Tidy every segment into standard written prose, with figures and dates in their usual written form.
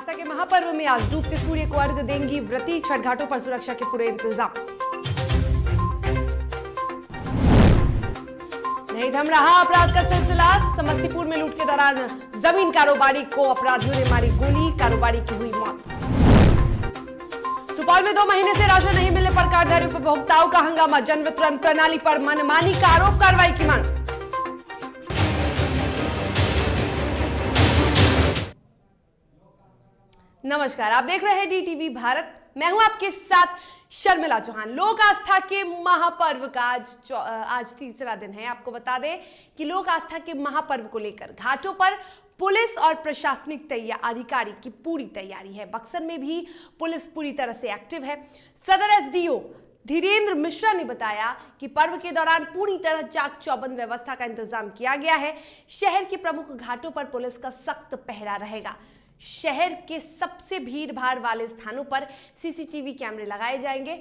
आस्था के महापर्व में आज डूबते सूर्य को अर्घ्य देंगी व्रती। छठ घाटों पर सुरक्षा के पूरे इंतजाम। नहीं थम रहा अपराध का सिलसिला। समस्तीपुर में लूट के दौरान जमीन कारोबारी को अपराधियों ने मारी गोली, कारोबारी की हुई मौत। सुपौल में 2 महीने से राशन नहीं मिलने पर कार्डधारी उपभोक्ताओं का हंगामा। जन वितरण प्रणाली पर मनमानी का आरोप, कार्रवाई की मांग। नमस्कार, आप देख रहे हैं DTV भारत। मैं हूं आपके साथ शर्मिला चौहान। लोक आस्था के महापर्व का आज तीसरा दिन है। आपको बता दें कि लोक आस्था के महापर्व को लेकर घाटों पर पुलिस और प्रशासनिक अधिकारी की पूरी तैयारी है। बक्सर में भी पुलिस पूरी तरह से एक्टिव है। सदर SDO धीरेन्द्र मिश्रा ने बताया कि पर्व के दौरान पूरी तरह चाक चौबंद व्यवस्था का इंतजाम किया गया है। शहर के प्रमुख घाटों पर पुलिस का सख्त पहरा रहेगा। शहर के सबसे भीड़ भाड़ वाले स्थानों पर CCTV कैमरे लगाए जाएंगे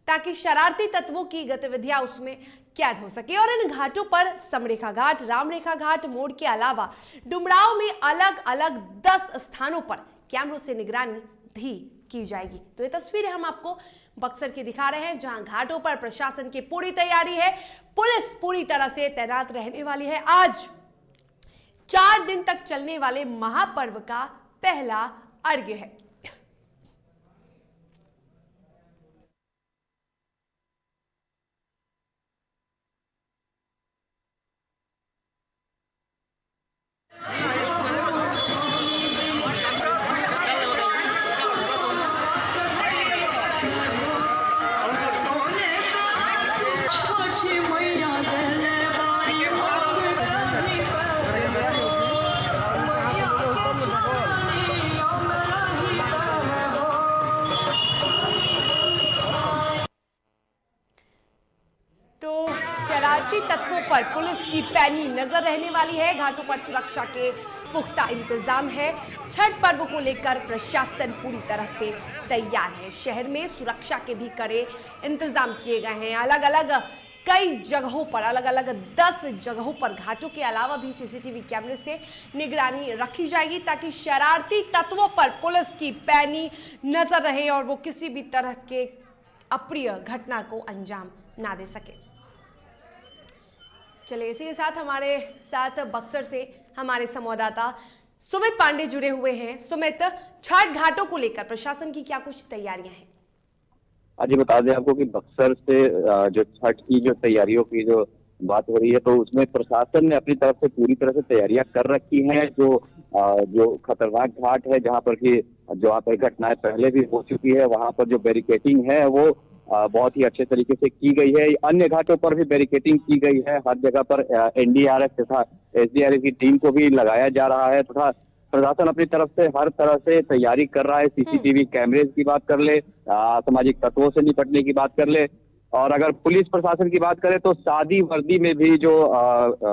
ताकि शरारती तत्वों की गतिविधियां उसमें कैद हो सके। और इन घाटों पर समरेखा घाट, रामरेखा घाट मोड़ के अलावा डुमराव में अलग अलग 10 स्थानों पर कैमरों से निगरानी भी की जाएगी। तो ये तस्वीरें हम आपको बक्सर की दिखा रहे हैं, जहां घाटों पर प्रशासन की पूरी तैयारी है। पुलिस पूरी तरह से तैनात रहने वाली है। आज 4 दिन तक चलने वाले महापर्व का पहला अर्घ्य है। शरारती तत्वों पर पुलिस की पैनी नजर रहने वाली है। घाटों पर सुरक्षा के पुख्ता इंतजाम है। छठ पर्व को लेकर प्रशासन पूरी तरह से तैयार है। शहर में सुरक्षा के भी कड़े इंतजाम किए गए हैं। अलग अलग कई जगहों पर, अलग अलग 10 जगहों पर घाटों के अलावा भी CCTV कैमरे से निगरानी रखी जाएगी ताकि शरारती तत्वों पर पुलिस की पैनी नजर रहे और वो किसी भी तरह के अप्रिय घटना को अंजाम ना दे सके। चलिए, इसी के साथ हमारे साथ बक्सर से हमारे संवाददाता सुमित पांडे जुड़े हुए हैं। सुमित, छठ घाटों को लेकर प्रशासन की क्या कुछ तैयारियां हैं? आज बता दें आपको कि बक्सर से जो छठ की जो तैयारियों की जो बात हो रही है, तो उसमें प्रशासन ने अपनी तरफ से पूरी तरह से तैयारियां कर रखी हैं। जो खतरनाक घाट है, जहां पर कि जहाँ पर घटनाएं पहले भी हो चुकी है, वहां पर जो बैरिकेटिंग है वो बहुत ही अच्छे तरीके से की गई है। अन्य घाटों पर भी बैरिकेटिंग की गई है। हर जगह पर NDRF तथा SDRF की टीम को भी लगाया जा रहा है तथा प्रशासन अपनी तरफ से हर तरह से तैयारी कर रहा है। CCTV कैमरे की बात कर ले, असामाजिक तत्वों से निपटने की बात कर ले, और अगर पुलिस प्रशासन की बात करें तो सादी वर्दी में भी जो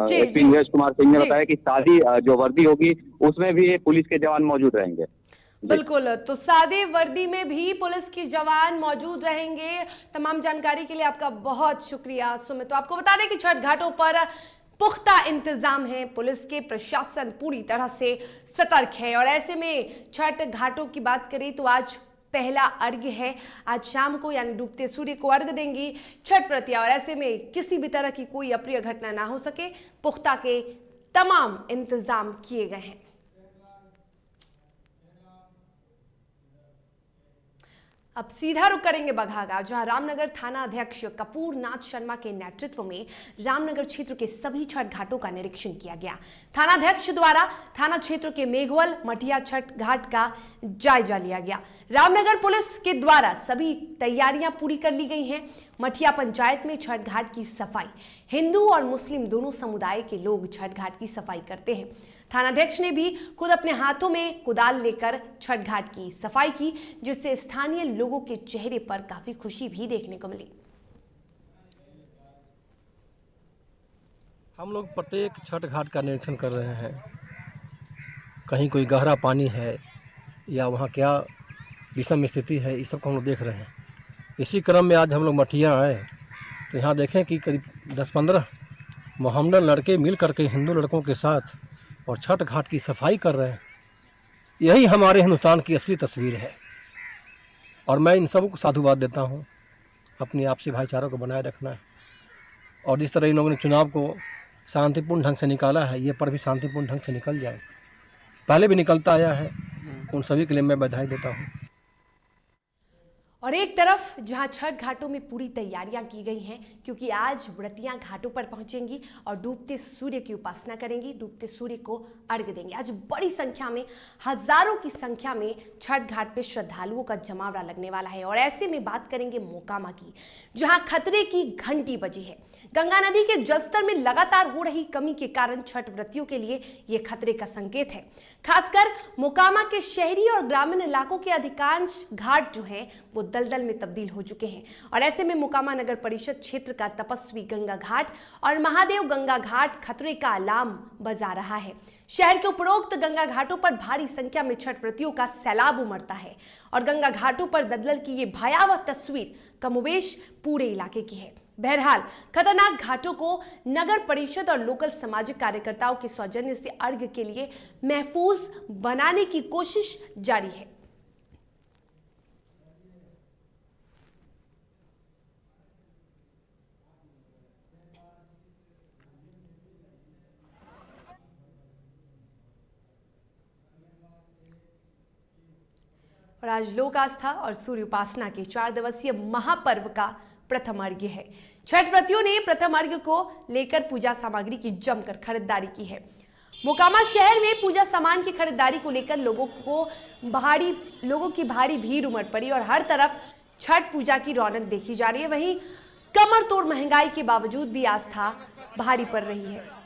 SP नीरज कुमार सिंह ने बताया कि सादी जो वर्दी होगी उसमें भी पुलिस के जवान मौजूद रहेंगे। बिल्कुल, तो सादे वर्दी में भी पुलिस के जवान मौजूद रहेंगे। तमाम जानकारी के लिए आपका बहुत शुक्रिया सुमित। तो आपको बता दें कि छठ घाटों पर पुख्ता इंतजाम है। पुलिस के प्रशासन पूरी तरह से सतर्क है। और ऐसे में छठ घाटों की बात करें तो आज पहला अर्घ्य है। आज शाम को यानी डूबते सूर्य को अर्घ्य देंगी छठ व्रतियां। और ऐसे में किसी भी तरह की कोई अप्रिय घटना ना हो सके, पुख्ता के तमाम इंतजाम किए गए हैं। अब सीधा रुक करेंगे बघागा, जहां रामनगर थाना अध्यक्ष कपूर नाथ शर्मा के नेतृत्व में रामनगर क्षेत्र के सभी छठ घाटों का निरीक्षण किया गया। थाना अध्यक्ष द्वारा थाना क्षेत्र के मेघवल मठिया छठ घाट का जायजा लिया गया। रामनगर पुलिस के द्वारा सभी तैयारियां पूरी कर ली गई हैं। मठिया पंचायत में छठ घाट की सफाई हिंदू और मुस्लिम दोनों समुदाय के लोग छठ घाट की सफाई करते हैं। थानाध्यक्ष ने भी खुद अपने हाथों में कुदाल लेकर छठ घाट की सफाई की, जिससे स्थानीय लोगों के चेहरे पर काफी खुशी भी देखने को मिली। हम लोग प्रत्येक छठ घाट का निरीक्षण कर रहे हैं। कहीं कोई गहरा पानी है या वहाँ क्या विषम स्थिति है, इस सब को हम लोग देख रहे हैं। इसी क्रम में आज हम लोग मठिया आए तो यहाँ देखें कि करीब 10-15 मोहम्मदन लड़के मिल करके हिंदू लड़कों के साथ और छठ घाट की सफाई कर रहे हैं। यही हमारे हिंदुस्तान की असली तस्वीर है। और मैं इन सबको साधुवाद देता हूँ। अपनी आपसी भाईचारा को बनाए रखना है, और जिस तरह इन लोगों ने चुनाव को शांतिपूर्ण ढंग से निकाला है, ये पर भी शांतिपूर्ण ढंग से निकल जाए। पहले भी निकलता आया है, उन सभी के लिए मैं बधाई देता हूँ। और एक तरफ जहां छठ घाटों में पूरी तैयारियां की गई हैं, क्योंकि आज व्रतियां घाटों पर पहुंचेंगी और डूबते सूर्य की उपासना करेंगी, डूबते सूर्य को अर्घ्य देंगे। आज बड़ी संख्या में, हजारों की संख्या में छठ घाट पे श्रद्धालुओं का जमावड़ा लगने वाला है। और ऐसे में बात करेंगे मोकामा की, जहां खतरे की घंटी बजी है। गंगा नदी के जलस्तर में लगातार हो रही कमी के कारण छठ व्रतियों के लिए यह खतरे का संकेत है। खासकर मोकामा के शहरी और ग्रामीण इलाकों के अधिकांश घाट जो हैं वो दलदल में तब्दील हो चुके हैं। और ऐसे में मोकामा नगर परिषद क्षेत्र का तपस्वी गंगा घाट और महादेव गंगा घाट खतरे का अलार्म बजा रहा है। शहर के उपरोक्त गंगा घाटों पर भारी संख्या में छठ व्रतियों का सैलाब उमड़ता है और गंगा घाटों पर दलदल की ये भयावह तस्वीर कमोबेश पूरे इलाके की है। बहरहाल खतरनाक घाटों को नगर परिषद और लोकल सामाजिक कार्यकर्ताओं के सौजन्य से अर्घ के लिए महफूज बनाने की कोशिश जारी है। और आज लोक आस्था और सूर्य उपासना के 4 दिवसीय महापर्व का प्रथम अर्घ्य है। छठ व्रतियों ने प्रथम अर्घ्य को लेकर पूजा सामग्री की जमकर खरीदारी की है। मोकामा शहर में पूजा सामान की खरीदारी को लेकर लोगों की भारी भीड़ उमड़ पड़ी और हर तरफ छठ पूजा की रौनक देखी जा रही है। वहीं कमर तोड़ महंगाई के बावजूद भी आस्था भारी पड़ रही है।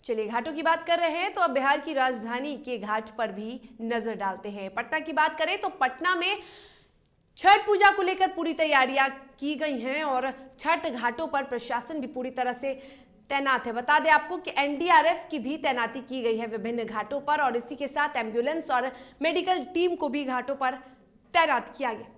चलिए घाटों की बात कर रहे हैं तो अब बिहार की राजधानी के घाट पर भी नजर डालते हैं। पटना की बात करें तो पटना में छठ पूजा को लेकर पूरी तैयारियां की गई हैं और छठ घाटों पर प्रशासन भी पूरी तरह से तैनात है। बता दें आपको कि एनडीआरएफ की भी तैनाती की गई है विभिन्न घाटों पर और इसी के साथ एम्बुलेंस और मेडिकल टीम को भी घाटों पर तैनात किया गया।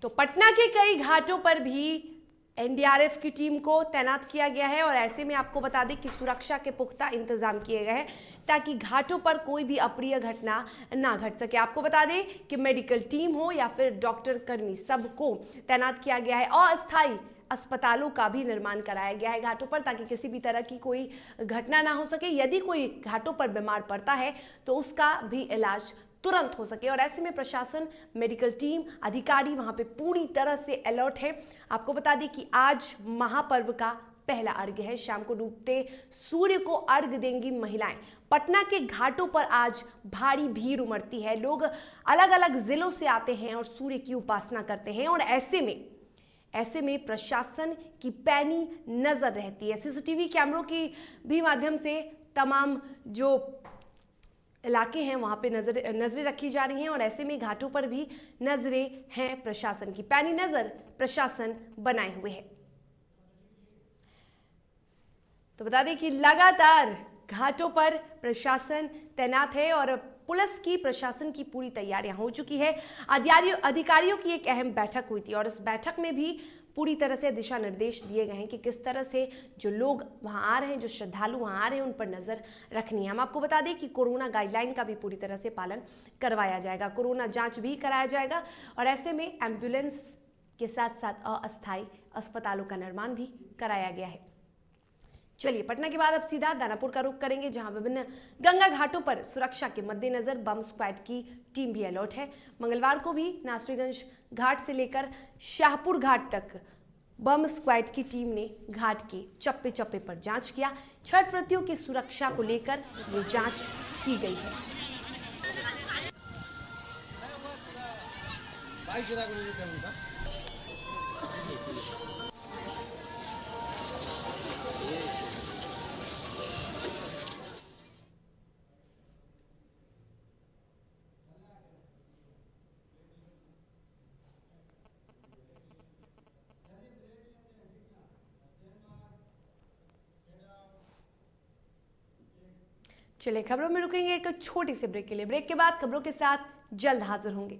तो पटना के कई घाटों पर भी एनडीआरएफ की टीम को तैनात किया गया है और ऐसे में आपको बता दें कि सुरक्षा के पुख्ता इंतजाम किए गए हैं ताकि घाटों पर कोई भी अप्रिय घटना ना घट सके। आपको बता दें कि मेडिकल टीम हो या फिर डॉक्टर कर्मी सबको तैनात किया गया है। अस्थायी अस्पतालों का भी निर्माण कराया गया है घाटों पर ताकि किसी भी तरह की कोई घटना ना हो सके। यदि कोई घाटों पर बीमार पड़ता है तो उसका भी इलाज तुरंत हो सके और ऐसे में प्रशासन, मेडिकल टीम, अधिकारी वहां पे पूरी तरह से अलर्ट है। आपको बता दें कि आज महापर्व का पहला अर्घ्य है। शाम को डूबते सूर्य को अर्घ्य देंगी महिलाएं। पटना के घाटों पर आज भारी भीड़ उमड़ती है। लोग अलग अलग जिलों से आते हैं और सूर्य की उपासना करते हैं और ऐसे में प्रशासन की पैनी नजर रहती है। सीसीटीवी कैमरों की भी माध्यम से तमाम जो इलाके हैं वहां पे नजरें रखी जा रही हैं और ऐसे में घाटों पर भी नजरें हैं प्रशासन की। पैनी नजर प्रशासन बनाए हुए है। तो बता दें कि लगातार घाटों पर प्रशासन तैनात है और पुलिस की, प्रशासन की पूरी तैयारियां हो चुकी है। अधिकारियों की एक अहम बैठक हुई थी और इस बैठक में भी पूरी तरह से दिशा निर्देश दिए गए हैं कि किस तरह से जो लोग वहां आ रहे हैं, जो श्रद्धालु वहां आ रहे हैं, उन पर नजर रखनी है। हम आपको बता दें कि कोरोना गाइडलाइन का भी पूरी तरह से पालन करवाया जाएगा। कोरोना जांच भी कराया जाएगा और ऐसे में एम्बुलेंस के साथ साथ अस्थायी अस्पतालों का निर्माण भी कराया गया है। चलिए पटना के बाद अब सीधा दानापुर का रुख करेंगे जहां विभिन्न गंगा घाटों पर सुरक्षा के मद्देनजर बम स्क्वाड की टीम भी अलर्ट है। मंगलवार को भी नासरीगंज घाट से लेकर शाहपुर घाट तक बम स्क्वाड की टीम ने घाट के चप्पे चप्पे पर जांच किया। छठ व्रतियों की सुरक्षा को लेकर ये जांच की गई है। चलिए खबरों में रुकेंगे एक छोटी सी ब्रेक के लिए। ब्रेक के बाद खबरों के साथ जल्द हाजिर होंगे।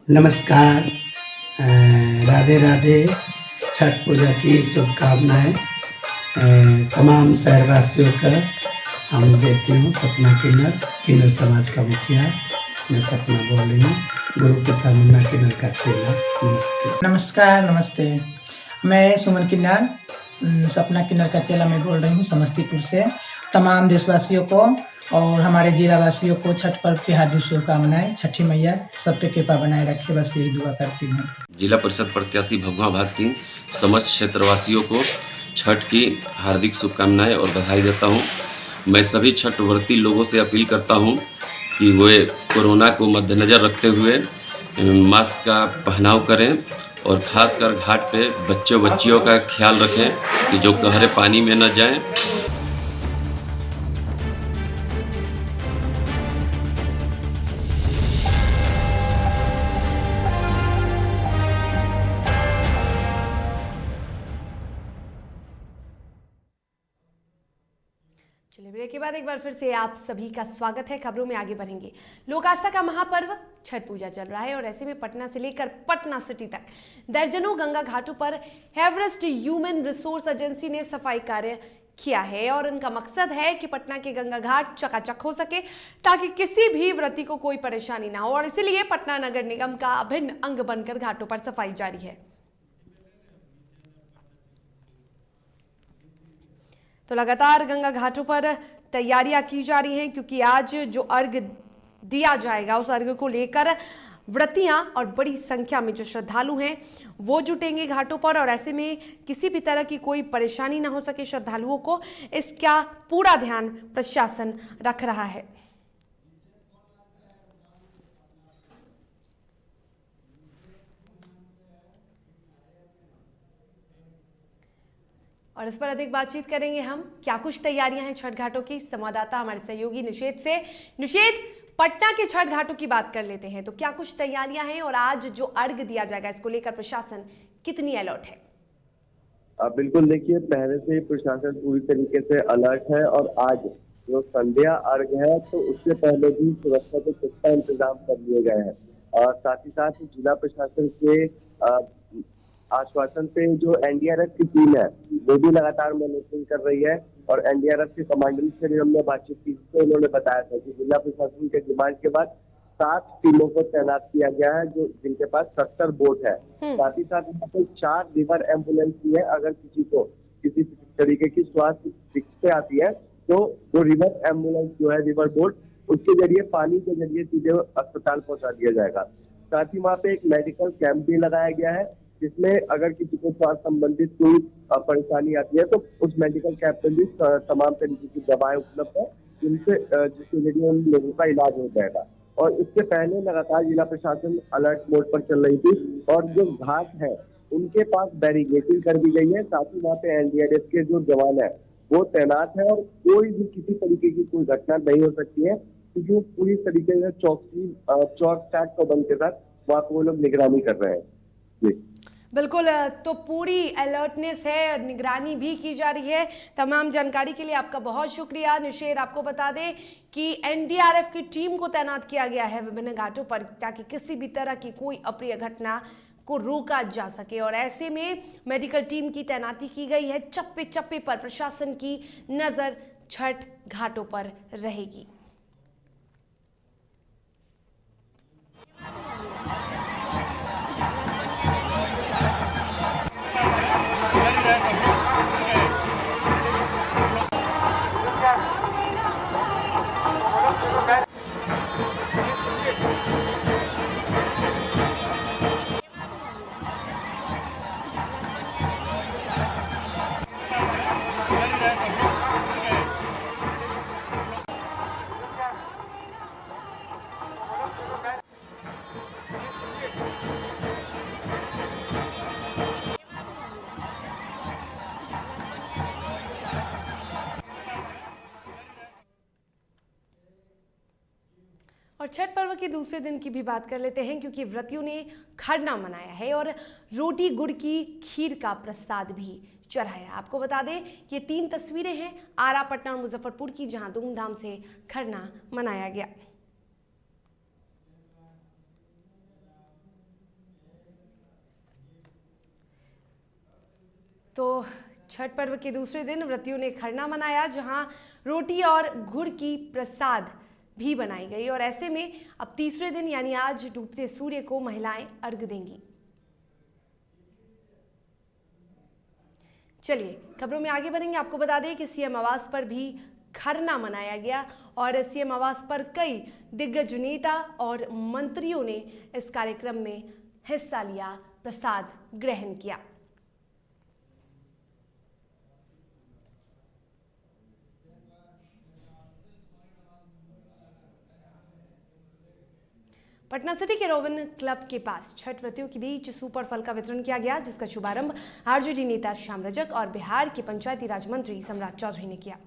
नमस्कार, राधे राधे। छठ पूजा की शुभकामनाएं तमाम शहरवासियों का हम देती हूँ। सपना किन्नर समाज का मुखिया मैं सपना बोल रही हूँ, गुरु पिता मुन्ना किन्नर का चेला। नमस्ते। नमस्कार, नमस्ते। मैं सुमन किन्नर, सपना किन्नर का चेला मैं बोल रही हूँ समस्तीपुर से। तमाम देशवासियों को और हमारे जिला वासियों को छठ पर्व की हार्दिक शुभकामनाएं। छठी मैया सब पे कृपा बनाए रखे, बस यही दुआ करती हूँ। जिला परिषद प्रत्याशी भगवा भारती समस्त क्षेत्रवासियों को छठ की हार्दिक शुभकामनाएं और बधाई देता हूं। मैं सभी छठ व्रती लोगों से अपील करता हूं कि वे कोरोना को मद्देनज़र रखते हुए मास्क का पहनाव करें और ख़ासकर घाट पे बच्चों बच्चियों का ख्याल रखें कि जो गहरे पानी में न जाएं। चलिए ब्रेक के बाद एक बार फिर से आप सभी का स्वागत है। खबरों में आगे बढ़ेंगे। लोक आस्था का महापर्व छठ पूजा चल रहा है और ऐसे में पटना से लेकर पटना सिटी तक दर्जनों गंगा घाटों पर एवरेस्ट ह्यूमन रिसोर्स एजेंसी ने सफाई कार्य किया है और उनका मकसद है कि पटना के गंगा घाट चकाचक हो सके ताकि किसी भी व्रती को कोई परेशानी ना हो, और इसीलिए पटना नगर निगम का अभिन्न अंग बनकर घाटों पर सफाई जारी है। तो लगातार गंगा घाटों पर तैयारियां की जा रही हैं क्योंकि आज जो अर्घ दिया जाएगा उस अर्घ को लेकर व्रतियां और बड़ी संख्या में जो श्रद्धालु हैं वो जुटेंगे घाटों पर, और ऐसे में किसी भी तरह की कोई परेशानी ना हो सके श्रद्धालुओं को, इसका पूरा ध्यान प्रशासन रख रहा है। और इस पर अधिक बातचीत करेंगे हम। क्या कुछ तैयारियां हैं छठ घाटों की, संवाददाता हमारे सहयोगी निषेध से। निषेध, पटना के छठ घाटों की बात कर लेते हैं, तो क्या कुछ तैयारियां हैं और आज जो अर्घ दिया जाएगा इसको लेकर प्रशासन कितनी अलर्ट है? बिल्कुल, देखिए पहले से प्रशासन पूरी तरीके से अलर्ट है और आज जो संध्या अर्घ है तो उससे पहले भी सुरक्षा के पुख्ता इंतजाम कर लिए गए हैं। और साथ ही साथ जिला प्रशासन के आश्वासन पे जो एनडीआरएफ की टीम है वो भी लगातार मॉनिटरिंग कर रही है, और एनडीआरएफ के कमांडेंट से भी हमने बातचीत की तो उन्होंने बताया था कि जिला प्रशासन के डिमांड के बाद 7 टीमों को तैनात किया गया है जो जिनके पास 70 बोट है। साथ ही साथ यहाँ पे 4 रिवर एम्बुलेंस भी है। अगर किसी को किसी तरीके की स्वास्थ्य दिक्कतें आती है तो वो रिवर एम्बुलेंस जो है, रिवर बोट, उसके जरिए पानी के जरिए सीधे अस्पताल पहुंचा दिया जाएगा। साथ ही वहाँ पे एक मेडिकल कैंप भी लगाया गया है जिसमें अगर किसी को स्वास्थ्य संबंधित कोई परेशानी आती है तो उस मेडिकल कैंप में भी तमाम तरीके की दवाएं उपलब्ध है जिसके जरिए उन लोगों का इलाज हो जाएगा। और इससे पहले लगातार जिला प्रशासन अलर्ट मोड पर चल रही थी और जो घाट है उनके पास बैरिकेडिंग कर दी गई है। साथ ही वहाँ पे एनडीआरएफ के जो जवान है वो तैनात है और कोई भी किसी तरीके की कोई घटना नहीं हो सकती है क्योंकि वो पूरी तरीके से चौक चाक पाबंद के साथ वहाँ पे वो लोग निगरानी कर रहे हैं। जी बिल्कुल, तो पूरी अलर्टनेस है और निगरानी भी की जा रही है। तमाम जानकारी के लिए आपका बहुत शुक्रिया निषेध। आपको बता दें कि एनडीआरएफ की टीम को तैनात किया गया है विभिन्न घाटों पर ताकि किसी भी तरह की कोई अप्रिय घटना को रोका जा सके, और ऐसे में मेडिकल टीम की तैनाती की गई है। चप्पे चप्पे पर प्रशासन की नजर छठ घाटों पर रहेगी। और छठ पर्व के दूसरे दिन की भी बात कर लेते हैं, क्योंकि व्रतियों ने खरना मनाया है और रोटी गुड़ की खीर का प्रसाद भी चढ़ाया। आपको बता दें कि ये 3 तस्वीरें हैं आरा, पटना और मुजफ्फरपुर की, जहां धूमधाम से खरना मनाया गया। तो छठ पर्व के दूसरे दिन व्रतियों ने खरना मनाया, जहां रोटी और गुड़ की प्रसाद भी बनाई गई। और ऐसे में अब तीसरे दिन यानी आज डूबते सूर्य को महिलाएं अर्घ देंगी। चलिए खबरों में आगे बढ़ेंगे। आपको बता दें कि सीएम आवास पर भी खरना मनाया गया और सीएम आवास पर कई दिग्गज नेता और मंत्रियों ने इस कार्यक्रम में हिस्सा लिया, प्रसाद ग्रहण किया। पटना सिटी के रोवन क्लब के पास छठ व्रतियों के बीच सुपर फल का वितरण किया गया, जिसका शुभारंभ आरजेडी नेता श्याम रजक और बिहार के पंचायती राज मंत्री सम्राट चौधरी ने किया।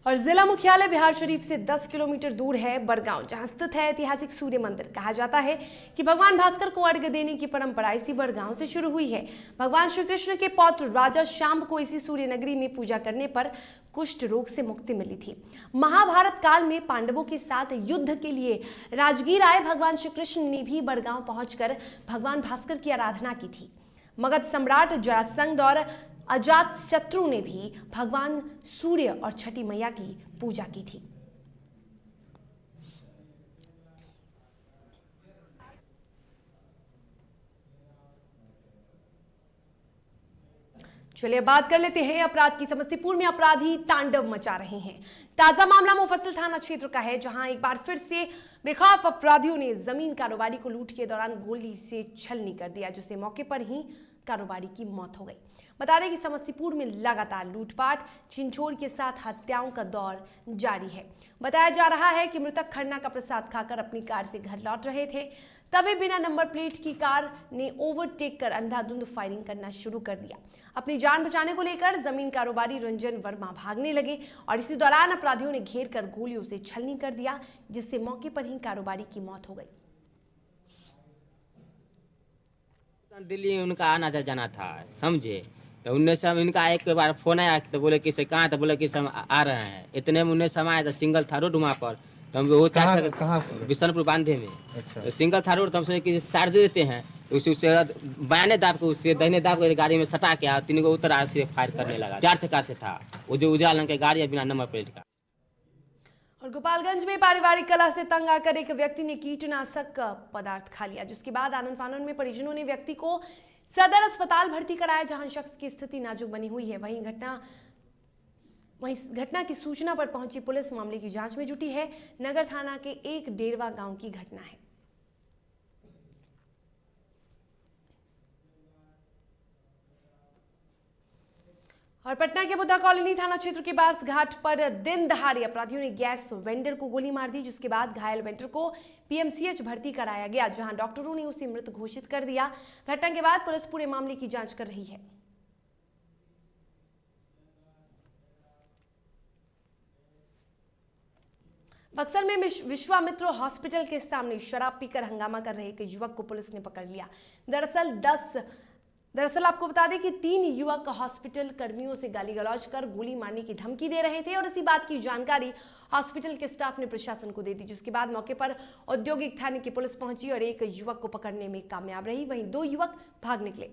और जिला मुख्यालय बिहार शरीफ से 10 किलोमीटर दूर है बड़गांव, जहां स्थित है ऐतिहासिक सूर्य मंदिर। कहा जाता है कि भगवान भास्कर को अर्घ्य देने की परंपरा इसी बड़गांव से शुरू हुई है। भगवान श्री कृष्ण के पौत्र राजा श्याम को इसी सूर्य नगरी में पूजा करने पर कुष्ठ रोग से मुक्ति मिली थी। महाभारत काल में पांडवों के साथ युद्ध के लिए राजगीर आए भगवान श्री कृष्ण ने भी बड़गांव पहुंचकर भगवान भास्कर की आराधना की थी। मगध सम्राट जरासंध और अजात शत्रु ने भी भगवान सूर्य और छठी मैया की पूजा की थी। चलिए बात कर लेते हैं अपराध की। समस्तीपुर में अपराधी तांडव मचा रहे हैं। ताजा मामला मुफस्सिल थाना क्षेत्र का है, जहां एक बार फिर से बेखौफ अपराधियों ने जमीन कारोबारी को लूट के दौरान गोली से छलनी कर दिया, जिससे मौके पर ही कारोबारी की मौत हो गई। बता दें कि समस्तीपुर में लगातार लूटपाट, छिनछोड़ के साथ हत्याओं का दौर जारी है। बताया जा रहा है कि मृतक खरना का प्रसाद खाकर अपनी कार से घर लौट रहे थे, तभी बिना नंबर प्लेट की कार ने ओवरटेक कर अंधाधुंध फायरिंग करना शुरू कर दिया। अपनी जान बचाने को लेकर जमीन कारोबारी रंजन वर्मा भागने लगे और इसी दौरान अपराधियों ने घेर कर गोलियों से छलनी कर दिया, जिससे मौके पर ही कारोबारी की मौत हो गई। दिल्ली उनका आना जाना था, समझे। तो उनने से हम इनका एक बार फोन आया तो बोले कि से कहाँ, तो बोले कि हम आ रहे हैं। इतने में उन्हें समय आया तो सिंगल था रोड वहाँ पर, तो हम वो चाचा बिशनपुर बांधे में। अच्छा। तो सिंगल था रोड, तो हम सोचे कि सार दे देते हैं, तो उससे बायाने दाब को उससे दहने दाब को गाड़ी में सटा के 3 को उतर आया, से फायर करने लगा। 4 चक्का से था वो, जो उजाल रंग की गाड़ी है बिना नंबर प्लेट का। और गोपालगंज में पारिवारिक कलह से तंग आकर एक व्यक्ति ने कीटनाशक पदार्थ खा लिया, जिसके बाद आनंद फानन में परिजनों ने व्यक्ति को सदर अस्पताल भर्ती कराया, जहां शख्स की स्थिति नाजुक बनी हुई है। वहीं घटना की सूचना पर पहुंची पुलिस मामले की जांच में जुटी है। नगर थाना के एक डेरवा गांव की घटना है। और पटना के बुद्धा कॉलोनी थाना क्षेत्र के पास घाट पर दिन दहाड़े अपराधियों ने गैस वेंडर को गोली मार दी, जिसके बाद घायल वेंडर को पीएमसीएच भर्ती कराया गया, जहां डॉक्टरों ने उसे मृत घोषित कर दिया। घटना के बाद पुलिस पूरे मामले की जांच कर रही है। बक्सर में विश्वामित्र हॉस्पिटल के सामने शराब पीकर हंगामा कर रहे एक युवक को पुलिस ने पकड़ लिया। दरअसल आपको बता दें कि 3 युवक हॉस्पिटल कर्मियों से गाली गलौज कर गोली मारने की धमकी दे रहे थे और इसी बात की जानकारी हॉस्पिटल के स्टाफ ने प्रशासन को दे दी, जिसके बाद मौके पर औद्योगिक थाने की पुलिस पहुंची और एक युवक को पकड़ने में कामयाब रही। वहीं 2 युवक भाग निकले।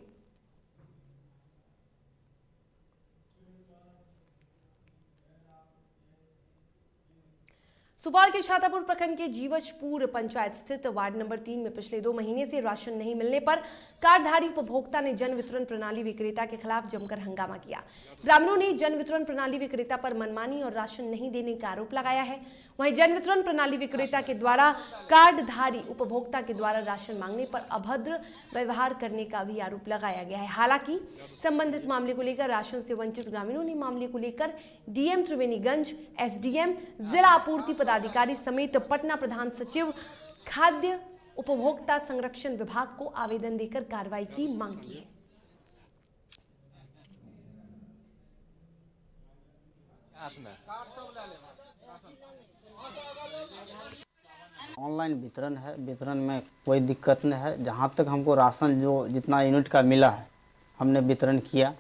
सुपौल के छातापुर प्रखंड के जीवजपुर पंचायत स्थित वार्ड नंबर 3 में पिछले 2 महीने से राशन नहीं मिलने पर कार्डधारी उपभोक्ता ने जन वितरण प्रणाली विक्रेता के खिलाफ जमकर हंगामा किया। ग्रामीणों ने जन वितरण प्रणाली विक्रेता पर मनमानी और राशन नहीं देने का आरोप लगाया है। वहीं जन वितरण प्रणाली विक्रेता के द्वारा कार्डधारी उपभोक्ता के द्वारा राशन मांगने पर अभद्र व्यवहार करने का भी आरोप लगाया गया है। हालांकि संबंधित मामले को लेकर राशन से वंचित ग्रामीणों ने मामले को लेकर डीएम त्रिवेणीगंज, एसडीएम, जिला आपूर्ति पदाधिकारी समेत पटना प्रधान सचिव खाद्य उपभोक्ता संरक्षण विभाग को आवेदन देकर कार्रवाई की मांग की है। ऑनलाइन वितरण है, वितरण में कोई दिक्कत नहीं है। जहाँ तक हमको राशन जो जितना यूनिट का मिला है हमने वितरण किया।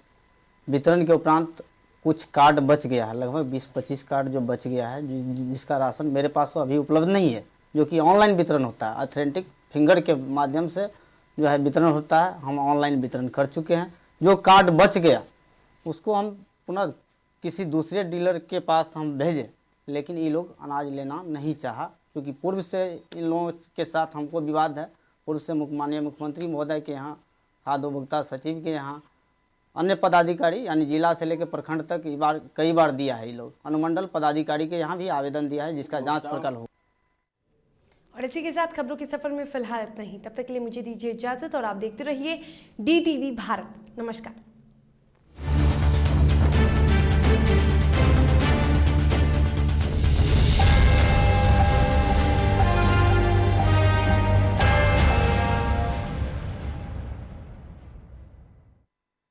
वितरण के उपरांत कुछ कार्ड बच गया है, लगभग 20-25 कार्ड जो बच गया है, जिसका राशन मेरे पास अभी उपलब्ध नहीं है, जो कि ऑनलाइन वितरण होता है। ऑथेंटिक फिंगर के माध्यम से जो है वितरण होता है, हम ऑनलाइन वितरण कर चुके हैं। जो कार्ड बच गया उसको हम पुनः किसी दूसरे डीलर के पास हम भेजे, लेकिन ये लोग अनाज लेना नहीं चाहा, क्योंकि पूर्व से इन लोगों के साथ हमको विवाद है। पूर्व से माननीय मुख्यमंत्री महोदय के यहाँ, खाद्य उपभोक्ता सचिव के यहाँ, अन्य पदाधिकारी यानी जिला से लेकर प्रखंड तक कई बार दिया है। ये लोग अनुमंडल पदाधिकारी के यहाँ भी आवेदन दिया है, जिसका जांच पड़ताल हो। और इसी के साथ खबरों के सफर में फिलहाल इतना ही। तब तक के लिए मुझे दीजिए इजाजत और आप देखते रहिए DTV भारत। नमस्कार।